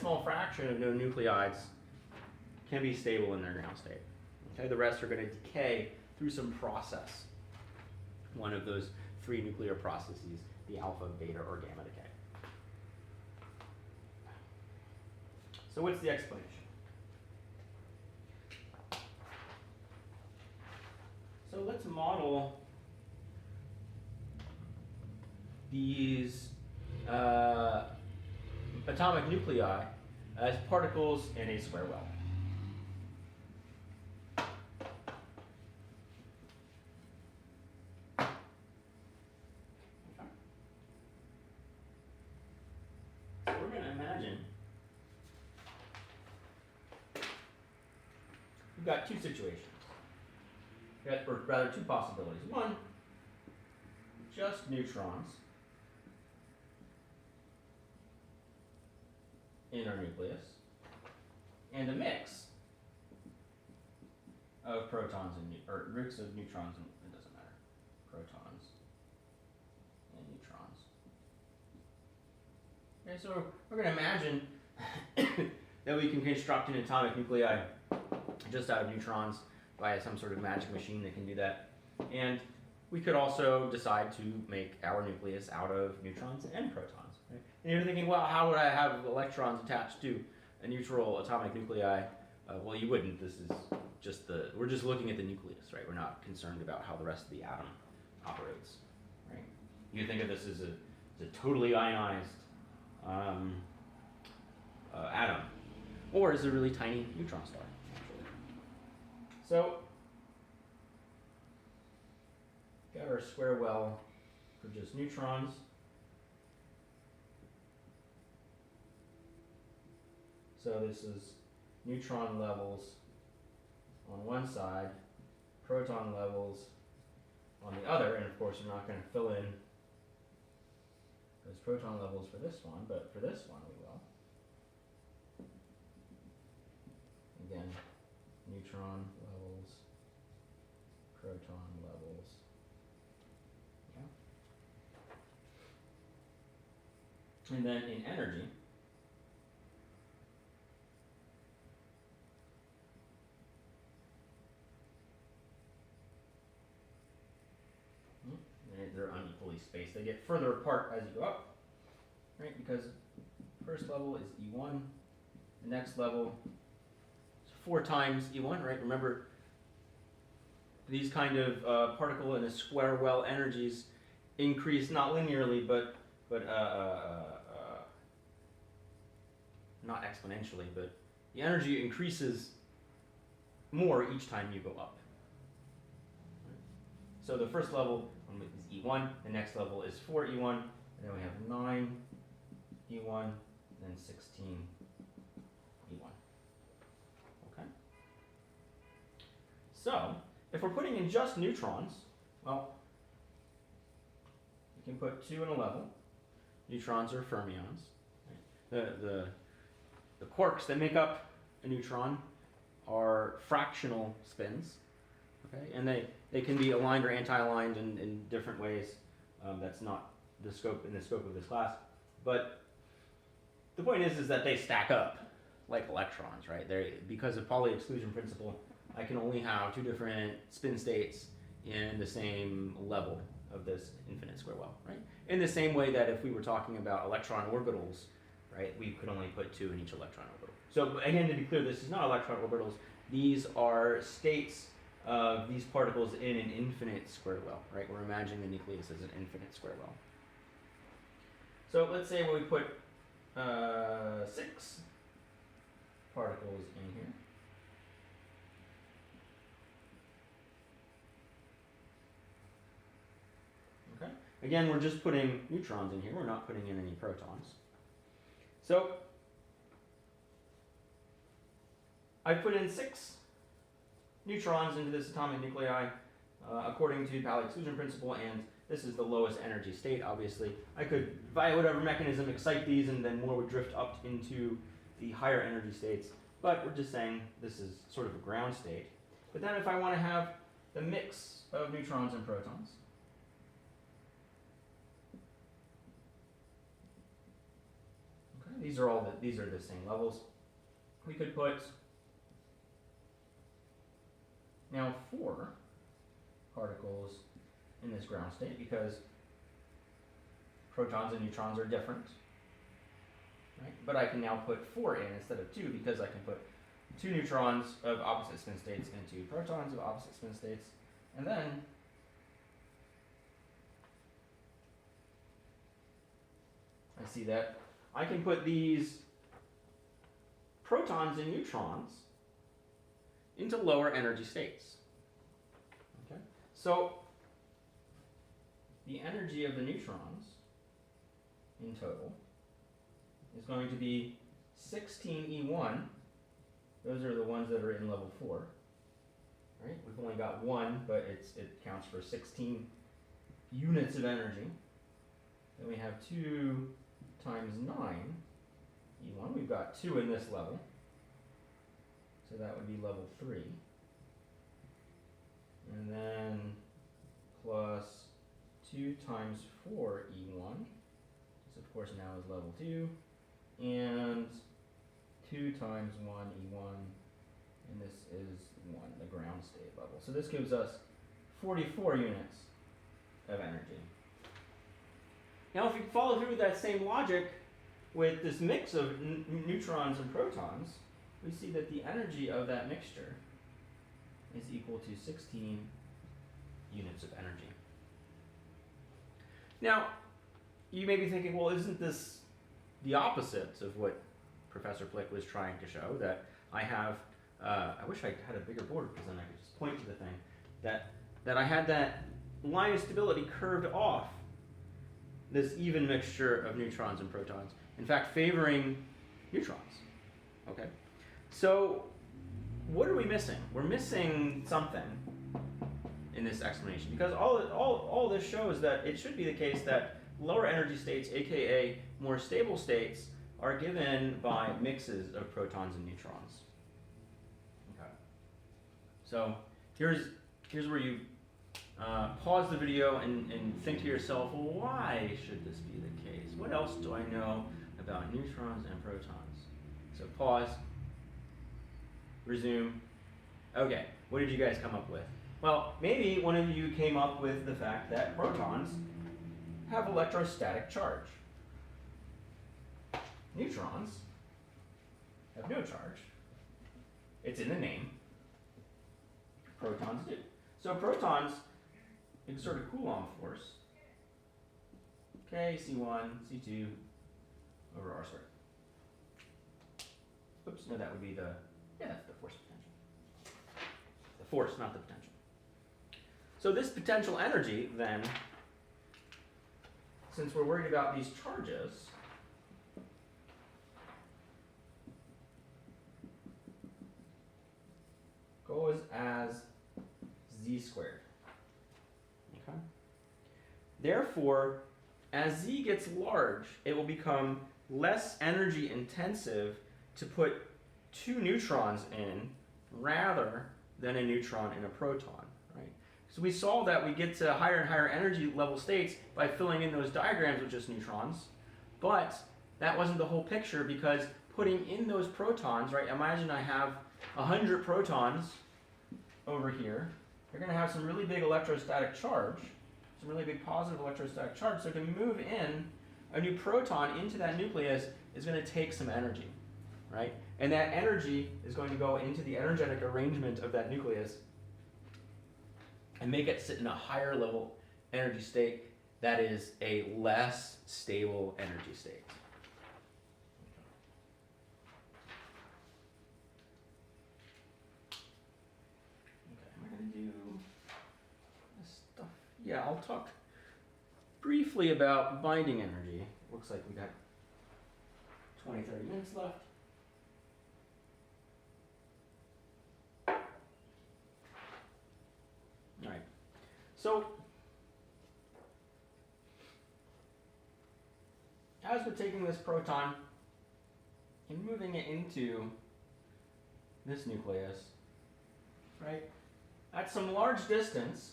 small fraction of known nuclides can be stable in their ground state. Okay, the rest are going to decay through some process. One of those 3 nuclear processes, the alpha, beta, or gamma decay. So what's the explanation? So let's model these atomic nuclei as particles in a square well. So we're going to imagine we've got 2 situations, or rather 2 possibilities. One, just neutrons in our nucleus, and a mix of protons and or mix of neutrons and it doesn't matter, protons and neutrons. Okay, so we're going to imagine that we can construct an atomic nuclei just out of neutrons via some sort of magic machine that can do that, and we could also decide to make our nucleus out of neutrons and protons. Right? And you're thinking, well, how would I have electrons attached to a neutral atomic nuclei? Well, you wouldn't. This is just we're just looking at the nucleus, right? We're not concerned about how the rest of the atom operates, right? You think of this as a totally ionized atom, or as a really tiny neutron star, actually. So, got our square well for just neutrons. So this is neutron levels on one side, proton levels on the other, and of course we're not going to fill in those proton levels for this one, but for this one we will. Again, neutron levels, proton levels. Yeah. And then in energy, they're unequally spaced. They get further apart as you go up, right? Because first level is E1, the next level is 4 times E1, right? Remember, these kind of particle in a square well energies increase not linearly, but not exponentially, but the energy increases more each time you go up. So the first level is E1, the next level is 4E1, and then we have 9E1, then 16E1. Okay? So, if we're putting in just neutrons, well, we can put 2 in a level. Neutrons are fermions. Right? The quarks that make up a neutron are fractional spins. Okay, and they can be aligned or anti-aligned in different ways. That's not the scope of this class. But the point is that they stack up like electrons, right? Because of Pauli exclusion principle, I can only have 2 different spin states in the same level of this infinite square well, right? In the same way that if we were talking about electron orbitals, right, we could only put 2 in each electron orbital. So again, to be clear, this is not electron orbitals. These are states of these particles in an infinite square well, right? We're imagining the nucleus as an infinite square well. So let's say we put 6 particles in here. Okay. Again, we're just putting neutrons in here. We're not putting in any protons. So I put in 6 neutrons into this atomic nuclei according to Pauli exclusion principle, and this is the lowest energy state, obviously. I could, via whatever mechanism, excite these, and then more would drift up into the higher energy states. But we're just saying this is sort of a ground state. But then if I want to have the mix of neutrons and protons, okay, these are the same levels. We could put now 4 particles in this ground state because protons and neutrons are different, right? But I can now put 4 in instead of 2 because I can put 2 neutrons of opposite spin states and 2 protons of opposite spin states, and then I see that I can put these protons and neutrons into lower energy states. Okay? So the energy of the neutrons in total is going to be 16E1. Those are the ones that are in level 4. Right? We've only got 1, but it counts for 16 units of energy. Then we have 2 times 9 E1. We've got 2 in this level. So that would be level 3. And then plus 2 times 4 E1. This of course now is level 2. And 2 times 1 E1. And this is 1, the ground state level. So this gives us 44 units of energy. Now if you follow through with that same logic with this mix of neutrons and protons, we see that the energy of that mixture is equal to 16 units of energy. Now, you may be thinking, well, isn't this the opposite of what Professor Plick was trying to show? That I have, I wish I had a bigger board because then I could just point to the thing, that I had that line of stability curved off this even mixture of neutrons and protons, in fact favoring neutrons. Okay, so what are we missing? We're missing something in this explanation, because all this shows that it should be the case that lower energy states, aka more stable states, are given by mixes of protons and neutrons. Okay, so here's where you pause the video and think to yourself, well, why should this be the case? What else do I know about neutrons and protons? So pause, resume. Okay, what did you guys come up with? Well, maybe one of you came up with the fact that protons have electrostatic charge. Neutrons have no charge. It's in the name. Protons do. So protons exert a Coulomb force, okay, C1, C2 over R squared. Oops, no, that would be that's the force potential. The force, not the potential. So this potential energy, then, since we're worried about these charges, goes as Z squared. Okay? Therefore, as Z gets large, it will become less energy intensive to put 2 neutrons in rather than a neutron and a proton. Right? So we saw that we get to higher and higher energy level states by filling in those diagrams with just neutrons, but that wasn't the whole picture, because putting in those protons, right? Imagine I have 100 protons over here. They're going to have some really big electrostatic charge, some really big positive electrostatic charge. So to move in a new proton into that nucleus is going to take some energy, right? And that energy is going to go into the energetic arrangement of that nucleus and make it sit in a higher level energy state that is a less stable energy state. Yeah, I'll talk briefly about binding energy. Looks like we got 20-30 minutes left. All right. So as we're taking this proton and moving it into this nucleus, right? At some large distance,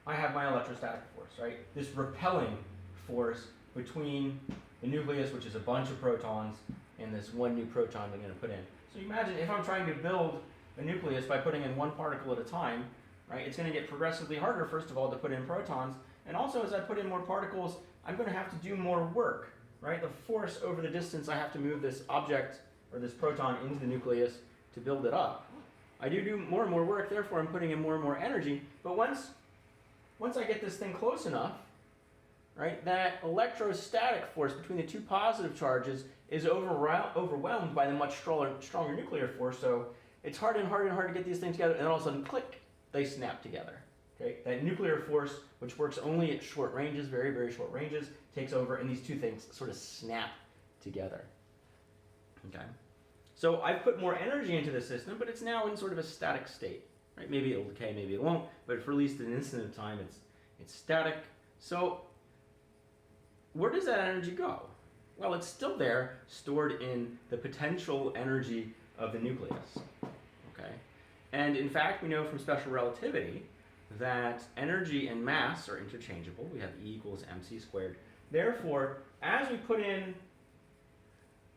I have my electrostatic force, right? This repelling force between the nucleus, which is a bunch of protons, and this one new proton I'm going to put in. So imagine if I'm trying to build a nucleus by putting in one particle at a time, right? It's going to get progressively harder, first of all, to put in protons, and also as I put in more particles, I'm going to have to do more work, right? The force over the distance I have to move this object or this proton into the nucleus to build it up. I do more and more work, therefore I'm putting in more and more energy, but once I get this thing close enough, right, that electrostatic force between the two positive charges is overwhelmed by the much stronger nuclear force, so it's harder and harder and harder to get these things together, and then all of a sudden, click, they snap together. Okay? That nuclear force, which works only at short ranges, very, very short ranges, takes over, and these two things sort of snap together. Okay? So I've put more energy into the system, but it's now in sort of a static state. Right? Maybe it'll decay, maybe it won't, but for at least an instant of time, it's static. So where does that energy go? Well, it's still there, stored in the potential energy of the nucleus. Okay? And in fact, we know from special relativity that energy and mass are interchangeable. We have E equals mc squared. Therefore, as we put in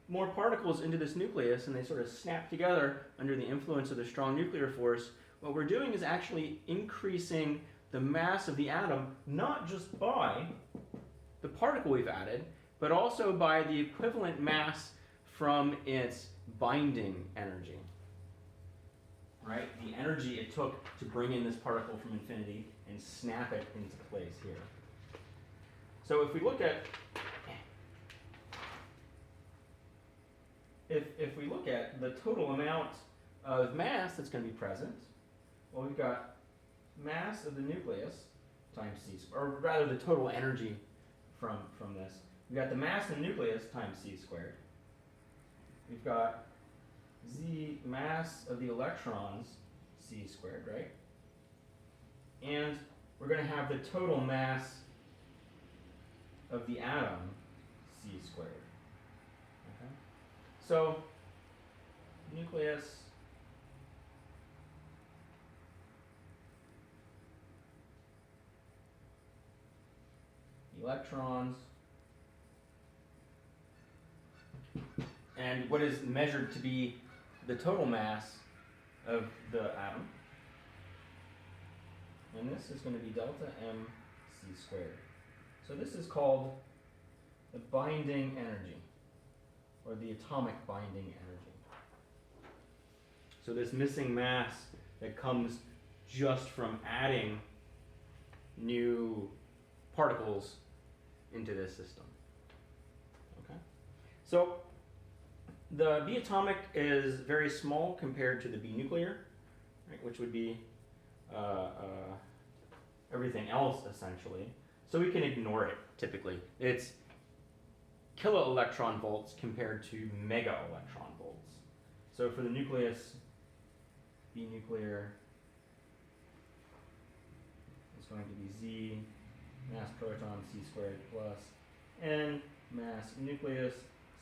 more particles into this nucleus and they sort of snap together under the influence of the strong nuclear force, what we're doing is actually increasing the mass of the atom, not just by the particle we've added, but also by the equivalent mass from its binding energy. Right? The energy it took to bring in this particle from infinity and snap it into place here. So if we look at if we look at the total amount of mass that's going to be present, well, we've got mass of the nucleus times c, or rather the total energy from this. We've got the mass of the nucleus times c squared. We've got z mass of the electrons, c squared, right? And we're going to have the total mass of the atom, c squared. Okay? So, nucleus electrons, and what is measured to be the total mass of the atom. And this is going to be delta m c squared. So this is called the binding energy, or the atomic binding energy. So this missing mass that comes just from adding new particles into this system. Okay? So the B atomic is very small compared to the B nuclear, right, which would be everything else essentially. So we can ignore it typically. It's kilo electron volts compared to mega electron volts. So for the nucleus, B nuclear is going to be Z mass proton c squared plus n mass nucleus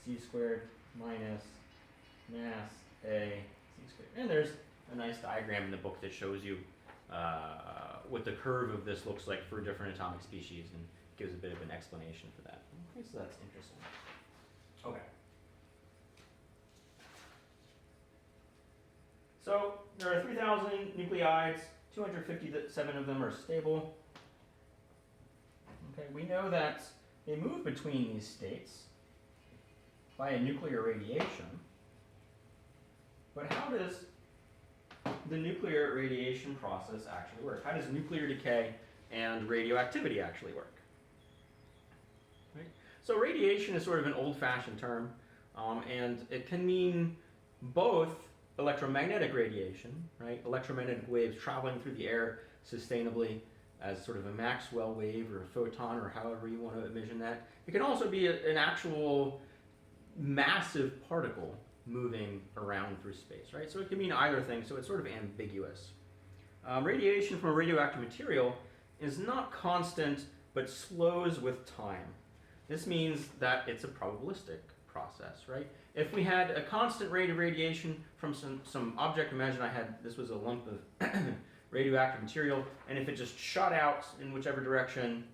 c squared minus mass A c squared. And there's a nice diagram in the book that shows you what the curve of this looks like for different atomic species and gives a bit of an explanation for that. Okay, so that's interesting. Okay. So there are 3,000 nucleides, 257 of them are stable. Okay, we know that they move between these states by a nuclear radiation. But how does the nuclear radiation process actually work? How does nuclear decay and radioactivity actually work? Right? So radiation is sort of an old-fashioned term, and it can mean both electromagnetic radiation, right? Electromagnetic waves traveling through the air sustainably as sort of a Maxwell wave or a photon or however you want to envision that. It can also be an actual massive particle moving around through space, right? So it can mean either thing, so it's sort of ambiguous. Radiation from a radioactive material is not constant, but slows with time. This means that it's a probabilistic process, right? If we had a constant rate of radiation from some object, imagine this was a lump of radioactive material, and if it just shot out in whichever direction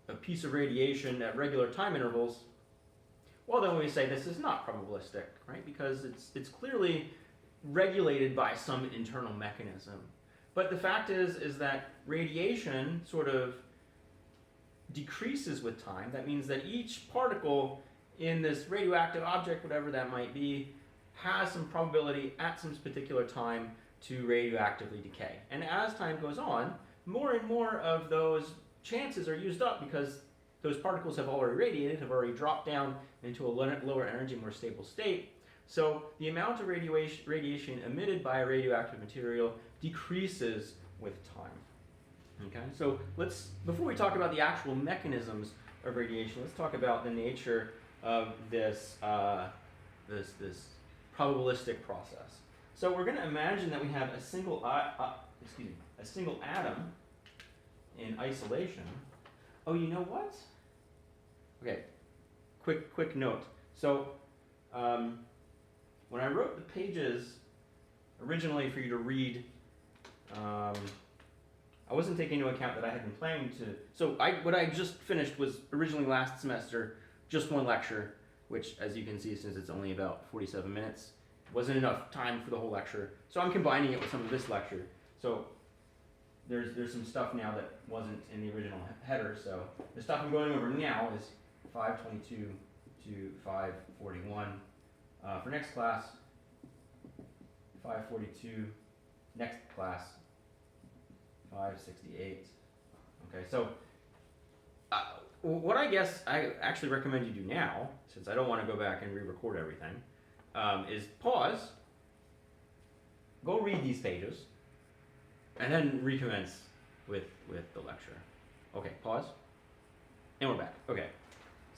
a piece of radiation at regular time intervals, well, then we say this is not probabilistic, right? Because it's clearly regulated by some internal mechanism. But the fact is that radiation sort of decreases with time. That means that each particle in this radioactive object, whatever that might be, has some probability at some particular time to radioactively decay. And as time goes on, more and more of those chances are used up because those particles have already radiated, have already dropped down into a lower energy, more stable state. So the amount of radiation emitted by a radioactive material decreases with time. Okay, so before we talk about the actual mechanisms of radiation, let's talk about the nature of this probabilistic process. So we're going to imagine that we have a single atom in isolation. Oh, you know what? Okay, quick note. So when I wrote the pages originally for you to read, I wasn't taking into account that I had been planning to. So what I just finished was originally last semester, just one lecture, which, as you can see, since it's only about 47 minutes, wasn't enough time for the whole lecture. So I'm combining it with some of this lecture. So there's some stuff now that wasn't in the original header. So the stuff I'm going over now is 522 to 541. For next class, 542. Next class, 568. Okay, so what I guess I actually recommend you do now, since I don't want to go back and re-record everything, is pause, go read these pages, and then recommence with the lecture. Okay, pause, and we're back. Okay,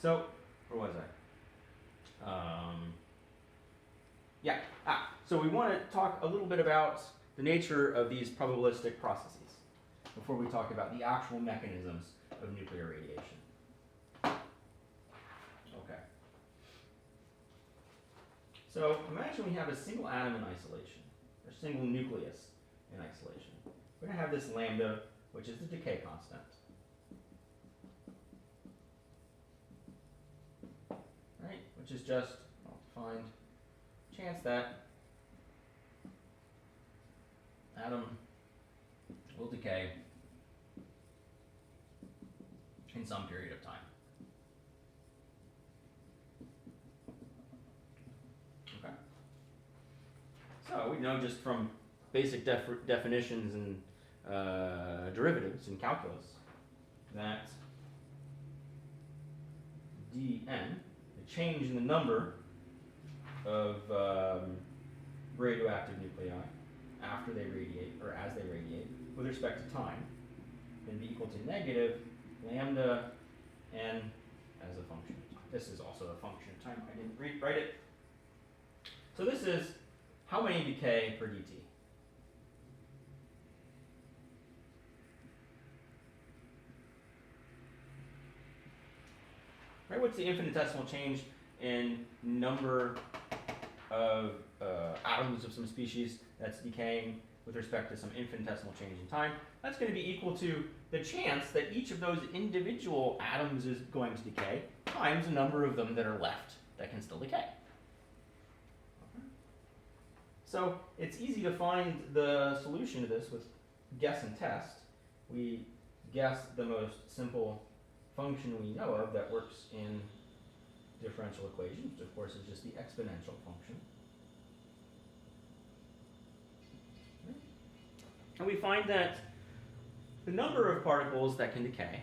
so where was I? Yeah, so we want to talk a little bit about the nature of these probabilistic processes before we talk about the actual mechanisms of nuclear radiation. Okay. So imagine we have a single atom in isolation, or single nucleus in isolation. We're going to have this lambda, which is the decay constant. Right? Which is just, well, defined chance that atom will decay in some period of time. Okay. So we know just from basic definitions and derivatives in calculus that dn, the change in the number of radioactive nuclei after they radiate, or as they radiate, with respect to time, can be equal to negative lambda n as a function. This is also a function of time. I didn't write it. So this is how many decay per dt. Right? What's the infinitesimal change in number of atoms of some species that's decaying with respect to some infinitesimal change in time? That's going to be equal to the chance that each of those individual atoms is going to decay times the number of them that are left that can still decay. Okay. So it's easy to find the solution to this with guess and test. We guess the most simple function we know of that works in differential equations, which of course is just the exponential function. And we find that the number of particles that can decay,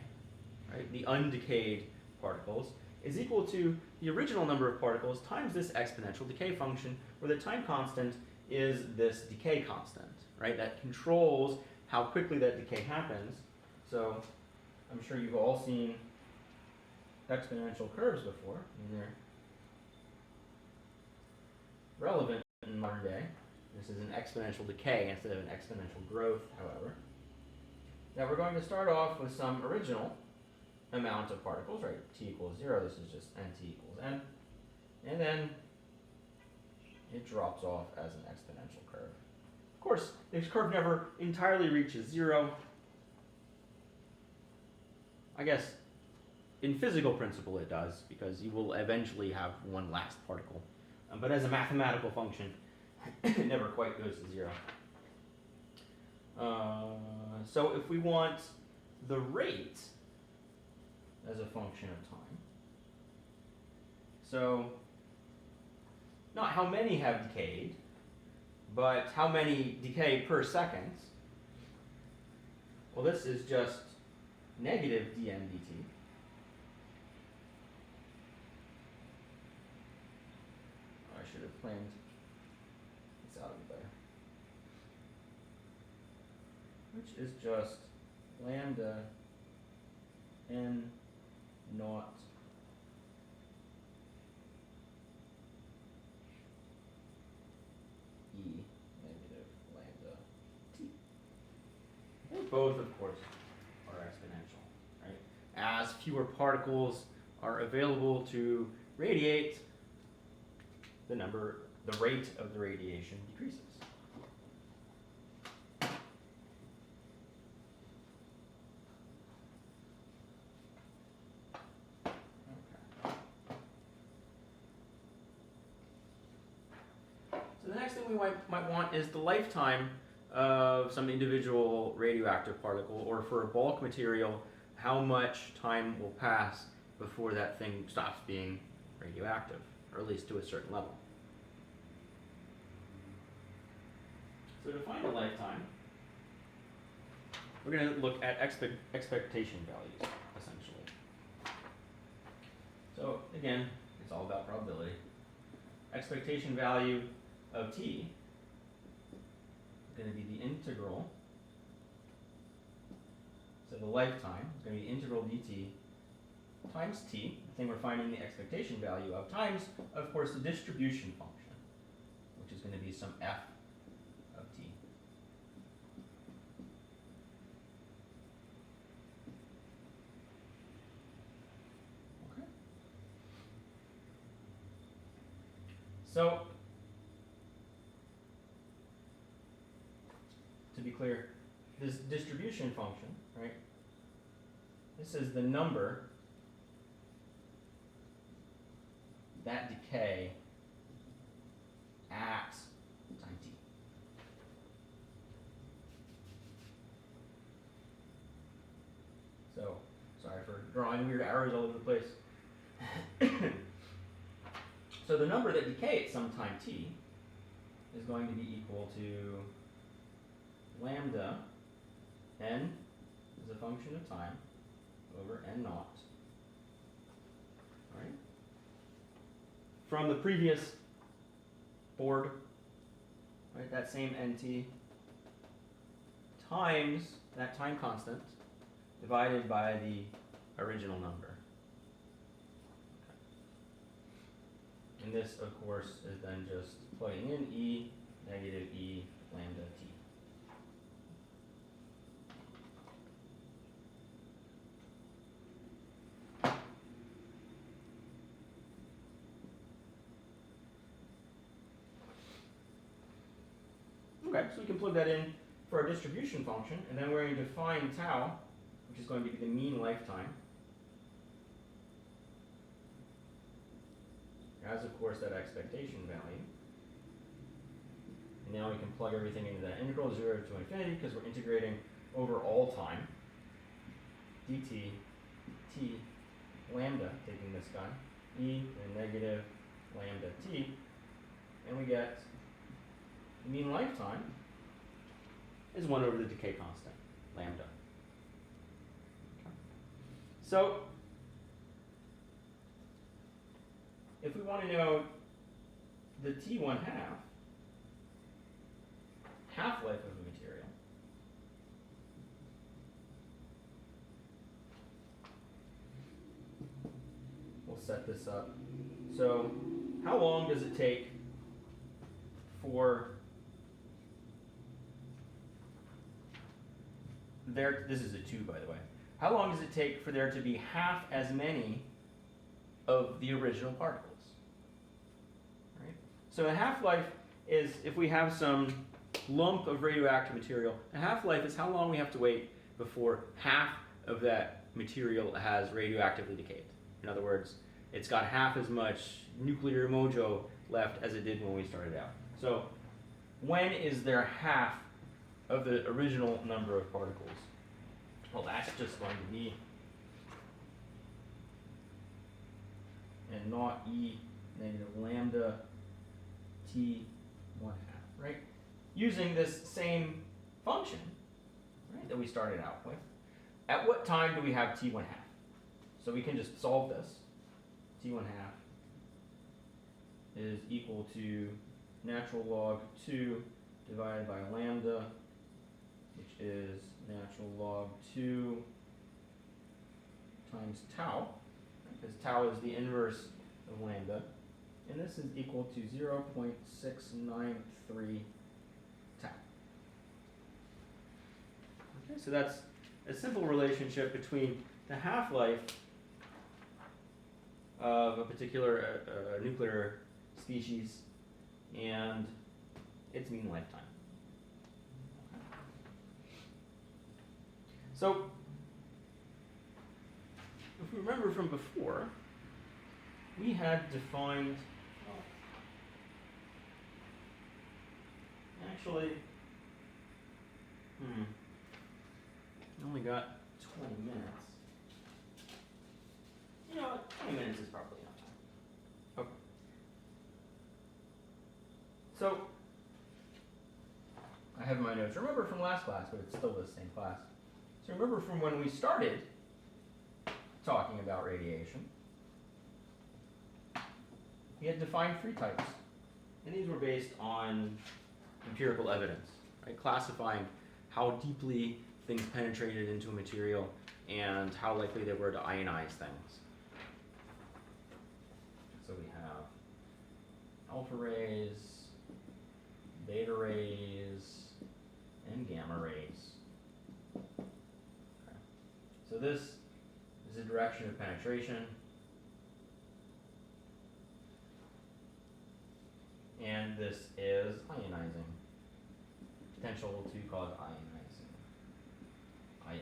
right, the undecayed particles, is equal to the original number of particles times this exponential decay function, where the time constant is this decay constant, right, that controls how quickly that decay happens. So I'm sure you've all seen exponential curves before, and they're relevant in modern day. This is an exponential decay instead of an exponential growth, however. Now we're going to start off with some original amount of particles, right? T equals 0, this is just nt equals n. And then it drops off as an exponential curve. Of course, this curve never entirely reaches 0. I guess in physical principle it does, because you will eventually have one last particle. But as a mathematical function, it never quite goes to 0. So if we want the rate as a function of time, so not how many have decayed, but how many decay per second. Well, this is just negative dm dt. I should have planned this out a bit better. Which is just lambda n naught e negative lambda t. And both, of course, are exponential, right? As fewer particles are available to radiate, the rate of the radiation decreases. So the next thing we might want is the lifetime of some individual radioactive particle, or for a bulk material, how much time will pass before that thing stops being radioactive, or at least to a certain level. So to find a lifetime, we're going to look at expectation values, essentially. So again, it's all about probability. Expectation value of t is going to be the integral. So the lifetime is going to be integral dt times t, the thing we're finding the expectation value of, times, of course, the distribution function, which is going to be some f of t. Okay. So, to be clear, this distribution function, right? This is the number that decay at time t. So, sorry for drawing weird arrows all over the place. So the number that decay at some time t is going to be equal to lambda n as a function of time over n naught. All right? From the previous board, right, that same nt times that time constant divided by the original number. Okay. And this, of course, is then just plugging in e negative e lambda t. Okay, so we can plug that in for our distribution function, and then we're going to define tau, which is going to be the mean lifetime, as of course that expectation value. And now we can plug everything into that integral 0 to infinity, because we're integrating over all time. dt t lambda, taking this guy, e and negative lambda t, and we get the mean lifetime is 1 over the decay constant, lambda. Okay. So, if we want to know the T1 half-life of a material, we'll set this up. So, how long does it take for there, this is a 2 by the way, how long does it take for there to be half as many of the original particles? Right? So a half-life is, if we have some lump of radioactive material, a half-life is how long we have to wait before half of that material has radioactively decayed. In other words, it's got half as much nuclear mojo left as it did when we started out. So when is there half of the original number of particles? Well, that's just going to be and not E negative lambda T 1/2, right? Using this same function, right, that we started out with. At what time do we have T 1/2? So we can just solve this. T 1/2 is equal to natural log 2 divided by lambda, which is natural log 2 times tau, because tau is the inverse of lambda, and this is equal to 0.693 tau. Okay, so that's a simple relationship between the half-life of a particular nuclear species and its mean lifetime. So, if we remember from before, we had defined, actually, only got 20 minutes. You know what, 20 minutes is probably enough time. Okay. So, I have my notes. Remember from last class, but it's still the same class. So remember from when we started talking about radiation, we had defined three types. And these were based on empirical evidence, right? Classifying how deeply things penetrated into a material and how likely they were to ionize things. So we have alpha rays, beta rays, and gamma rays. Okay. So this is the direction of penetration. And this is ionizing. Potential to cause ionizing. Ionizing.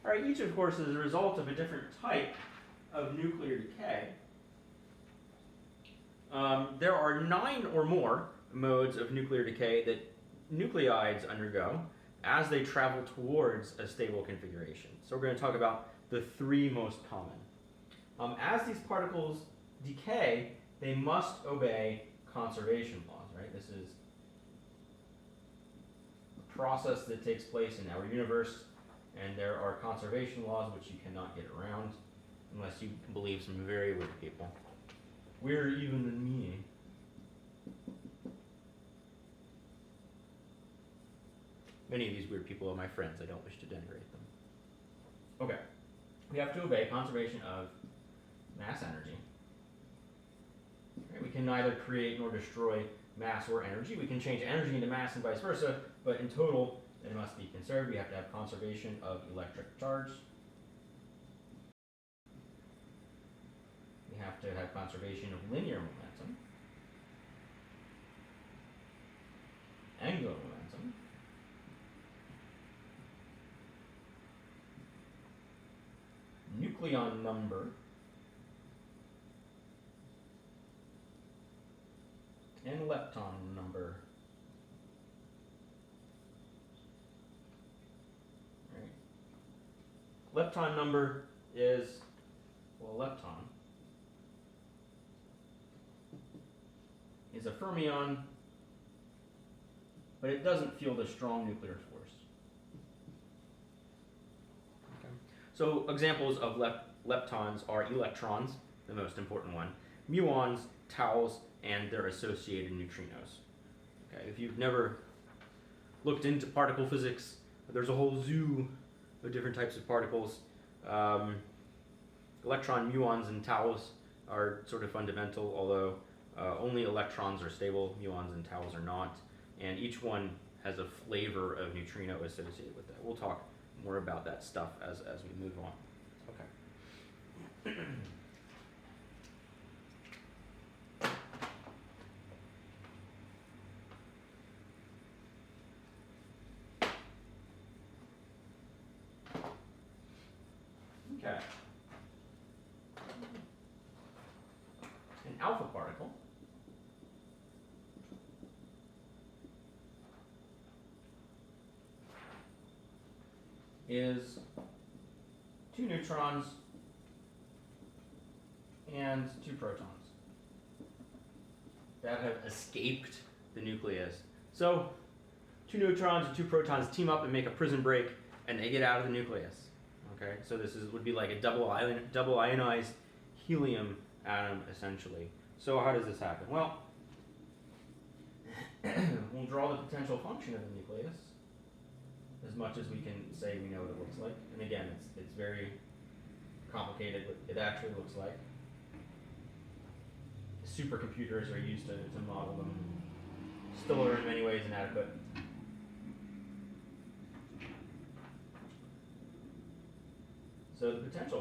All right, each of course is a result of a different type of nuclear decay. There are 9 or more modes of nuclear decay that nuclides undergo as they travel towards a stable configuration. So we're going to talk about the 3 most common. As these particles decay, they must obey conservation laws, right? This is a process that takes place in our universe, and there are conservation laws which you cannot get around unless you believe some very weird people. Weirder even than me. Many of these weird people are my friends. I don't wish to denigrate them. Okay. We have to obey conservation of mass energy. Right? We can neither create nor destroy mass or energy. We can change energy into mass and vice versa, but in total, it must be conserved. We have to have conservation of electric charge. We have to have conservation of linear momentum, angular momentum, nucleon number, and lepton number. Right. Lepton number is, well, lepton is a fermion, but it doesn't feel a strong nuclear force. Okay. So examples of leptons are electrons, the most important one, muons, taus, and their associated neutrinos. Okay. If you've never looked into particle physics, there's a whole zoo of different types of particles. Electron, muons, and taus are sort of fundamental, although only electrons are stable, muons and taus are not, and each one has a flavor of neutrino associated with that. We'll talk more about that stuff as we move on. Okay. alpha particle is 2 neutrons and 2 protons that have escaped the nucleus. So 2 neutrons and 2 protons team up and make a prison break, and they get out of the nucleus. Okay, so this would be like a double ionized helium atom, essentially. So how does this happen? Well, we'll draw the potential function of the nucleus as much as we can say we know what it looks like. And again, it's very complicated what it actually looks like. Supercomputers are used to model them. Still are in many ways inadequate. So the potential